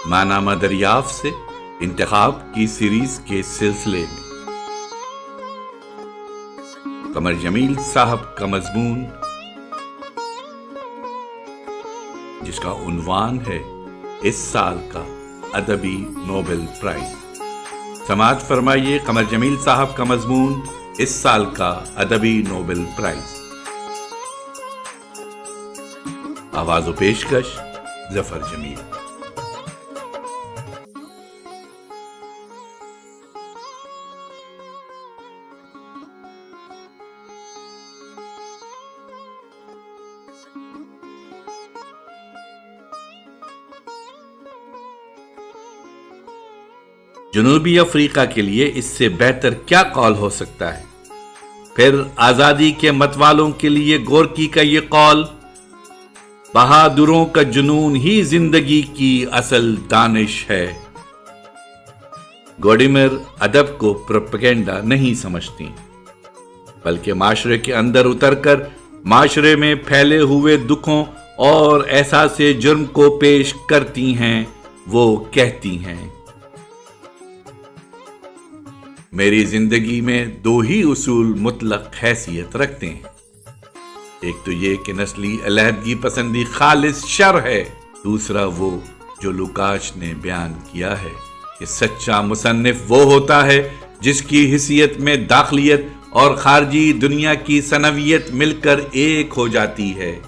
ماہنامہ دریافت سے انتخاب کی سیریز کے سلسلے میں قمر جمیل صاحب کا مضمون جس کا عنوان ہے اس سال کا ادبی نوبل پرائز۔ سماعت فرمائیے قمر جمیل صاحب کا مضمون اس سال کا ادبی نوبل پرائز۔ آواز و پیشکش ظفر جمیل۔ جنوبی افریقہ کے لیے اس سے بہتر کیا قول ہو سکتا ہے؟ پھر آزادی کے متوالوں کے لیے گورکی کا یہ قول، بہادروں کا جنون ہی زندگی کی اصل دانش ہے۔ گوڈیمر ادب کو پروپیگنڈا نہیں سمجھتی، بلکہ معاشرے کے اندر اتر کر معاشرے میں پھیلے ہوئے دکھوں اور احساس جرم کو پیش کرتی ہیں۔ وہ کہتی ہیں، میری زندگی میں دو ہی اصول مطلق حیثیت رکھتے ہیں، ایک تو یہ کہ نسلی علیحدگی پسندی خالص شر ہے، دوسرا وہ جو لوکاچ نے بیان کیا ہے کہ سچا مصنف وہ ہوتا ہے جس کی حیثیت میں داخلیت اور خارجی دنیا کی ثنویت مل کر ایک ہو جاتی ہے۔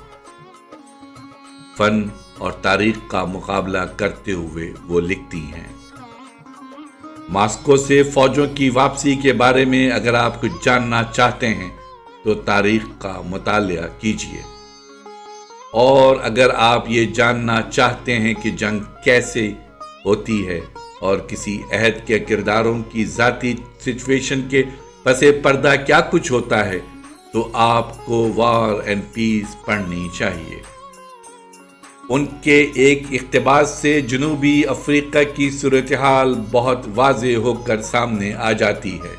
فن اور تاریخ کا مقابلہ کرتے ہوئے وہ لکھتی ہیں، ماسکو سے فوجوں کی واپسی کے بارے میں اگر آپ کچھ جاننا چاہتے ہیں تو تاریخ کا مطالعہ کیجیے، اور اگر آپ یہ جاننا چاہتے ہیں کہ جنگ کیسے ہوتی ہے اور کسی عہد کے کرداروں کی ذاتی سچویشن کے پس پردہ کیا کچھ ہوتا ہے، تو آپ کو وار اینڈ پیس پڑھنی چاہیے۔ ان کے ایک اقتباس سے جنوبی افریقہ کی صورتحال بہت واضح ہو کر سامنے آ جاتی ہے۔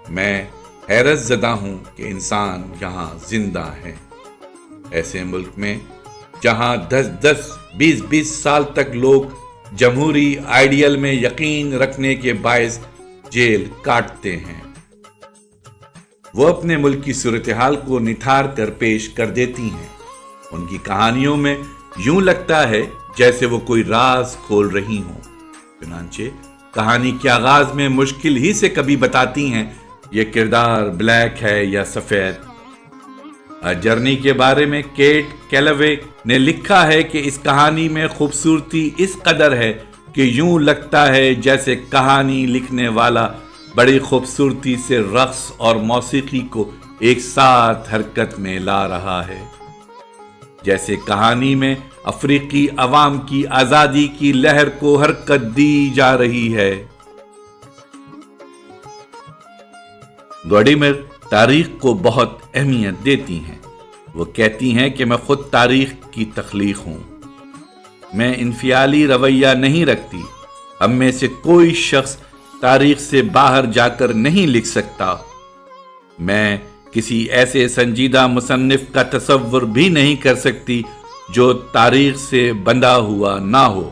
میں حیرت زدہ ہوں کہ انسان یہاں زندہ ہے، ایسے ملک میں جہاں 10-20 سال تک لوگ جمہوری آئیڈیل میں یقین رکھنے کے باعث جیل کاٹتے ہیں۔ وہ اپنے ملک کی صورتحال کو نتھار کر پیش کر دیتی ہیں۔ ان کی کہانیوں میں یوں لگتا ہے جیسے وہ کوئی راز کھول رہی ہوں، چنانچہ کہانی کے آغاز میں مشکل ہی سے کبھی بتاتی ہیں یہ کردار بلیک ہے یا سفید۔ جرنی کے بارے میں کیٹ کیلوے نے لکھا ہے کہ اس کہانی میں خوبصورتی اس قدر ہے کہ یوں لگتا ہے جیسے کہانی لکھنے والا بڑی خوبصورتی سے رقص اور موسیقی کو ایک ساتھ حرکت میں لا رہا ہے، جیسے کہانی میں افریقی عوام کی آزادی کی لہر کو حرکت دی جا رہی ہے۔ گوڈیمر تاریخ کو بہت اہمیت دیتی ہیں۔ وہ کہتی ہیں کہ میں خود تاریخ کی تخلیق ہوں، میں انفعالی رویہ نہیں رکھتی، ہم میں سے کوئی شخص تاریخ سے باہر جا کر نہیں لکھ سکتا۔ میں کسی ایسے سنجیدہ مصنف کا تصور بھی نہیں کر سکتی جو تاریخ سے بندھا ہوا نہ ہو،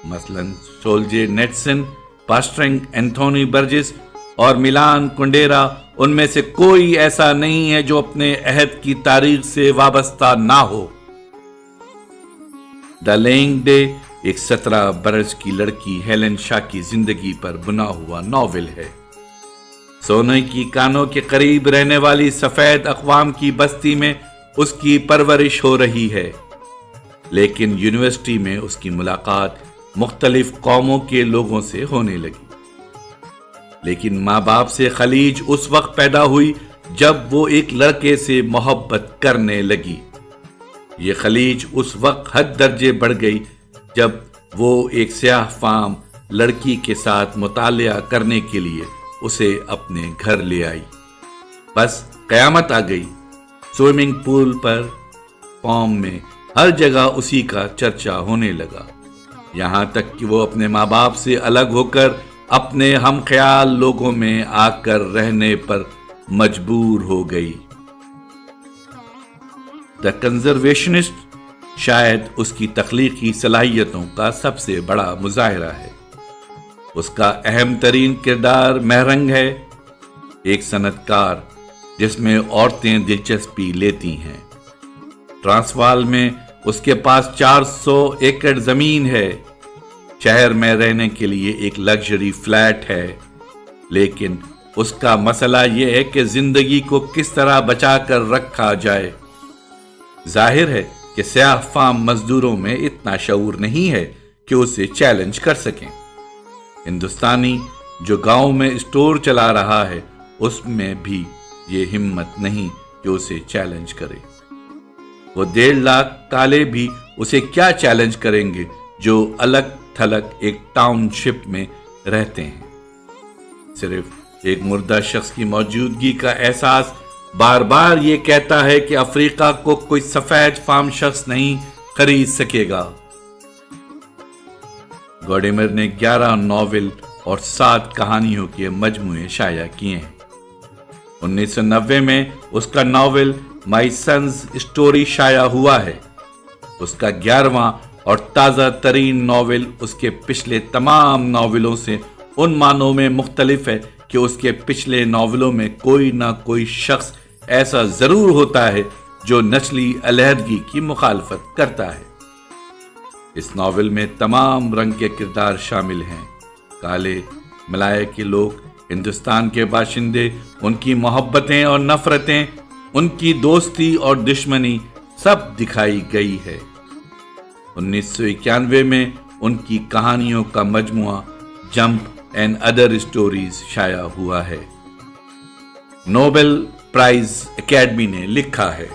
مثلا سولجینیٹسن، پاسٹرنگ، اینتھونی برجس اور میلان کنڈیرا، ان میں سے کوئی ایسا نہیں ہے جو اپنے عہد کی تاریخ سے وابستہ نہ ہو۔ دا لینگ ڈے ایک 17 برس کی لڑکی ہیلن شاہ کی زندگی پر بنا ہوا ناول ہے۔ سونے کی کانوں کے قریب رہنے والی سفید اقوام کی بستی میں اس کی پرورش ہو رہی ہے، لیکن یونیورسٹی میں اس کی ملاقات مختلف قوموں کے لوگوں سے ہونے لگی۔ لیکن ماں باپ سے خلیج اس وقت پیدا ہوئی جب وہ ایک لڑکے سے محبت کرنے لگی۔ یہ خلیج اس وقت حد درجے بڑھ گئی جب وہ ایک سیاہ فام لڑکی کے ساتھ مطالعہ کرنے کے لیے اسے اپنے گھر لے آئی۔ بس قیامت آ گئی۔ سوئمنگ پول پر، فارم میں، ہر جگہ اسی کا چرچا ہونے لگا، یہاں تک کہ وہ اپنے ماں باپ سے الگ ہو کر اپنے ہم خیال لوگوں میں آ کر رہنے پر مجبور ہو گئی۔ دا کنزرویشنسٹ شاید اس کی تخلیقی صلاحیتوں کا سب سے بڑا مظاہرہ ہے۔ اس کا اہم ترین کردار مہرنگ ہے، ایک صنعت کار جس میں عورتیں دلچسپی لیتی ہیں۔ ٹرانسوال میں اس کے پاس 400 ایکڑ زمین ہے، شہر میں رہنے کے لیے ایک لگژری فلیٹ ہے، لیکن اس کا مسئلہ یہ ہے کہ زندگی کو کس طرح بچا کر رکھا جائے۔ ظاہر ہے کہ سیاہ فام مزدوروں میں اتنا شعور نہیں ہے کہ اسے چیلنج کر سکیں۔ ہندوستانی جو گاؤں میں اسٹور چلا رہا ہے، اس میں بھی یہ ہمت نہیں کہ اسے چیلنج کرے۔ وہ 1.5 لاکھ کالے بھی اسے کیا چیلنج کریں گے جو الگ تھلگ ایک ٹاؤن شپ میں رہتے ہیں۔ صرف ایک مردہ شخص کی موجودگی کا احساس بار بار یہ کہتا ہے کہ افریقہ کو کوئی سفید فام شخص نہیں خرید سکے گا۔ گوڈیمر نے 11 ناول اور 7 کہانیوں کے مجموعے شائع کیے ہیں۔ 1990 میں اس کا ناول مائی سنز اسٹوری شائع ہوا ہے۔ اس کا 11واں اور تازہ ترین ناول اس کے پچھلے تمام ناولوں سے ان معنوں میں مختلف ہے کہ اس کے پچھلے ناولوں میں کوئی نہ کوئی شخص ایسا ضرور ہوتا ہے جو نسلی علیحدگی کی مخالفت کرتا ہے۔ اس ناول میں تمام رنگ کے کردار شامل ہیں، کالے، ملائکی لوگ، ہندوستان کے باشندے، ان کی محبتیں اور نفرتیں، ان کی دوستی اور دشمنی سب دکھائی گئی ہے۔ 1991 میں ان کی کہانیوں کا مجموعہ جمپ اینڈ ادر اسٹوریز شائع ہوا ہے۔ نوبل پرائز اکیڈمی نے لکھا ہے،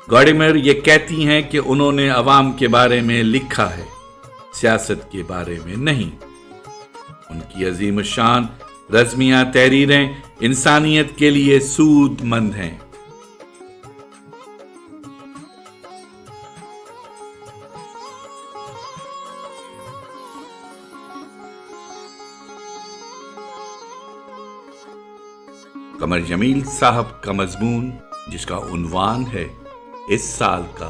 گوڈیمر یہ کہتی ہیں کہ انہوں نے عوام کے بارے میں لکھا ہے، سیاست کے بارے میں نہیں۔ ان کی عظیم الشان رزمیہ تحریریں انسانیت کے لیے سود مند ہیں۔ قمر جمیل صاحب کا مضمون، جس کا عنوان ہے اس سال کا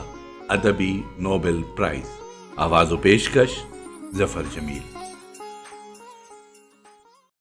ادبی نوبل پرائز، آواز و پیشکش ظفر جمیل۔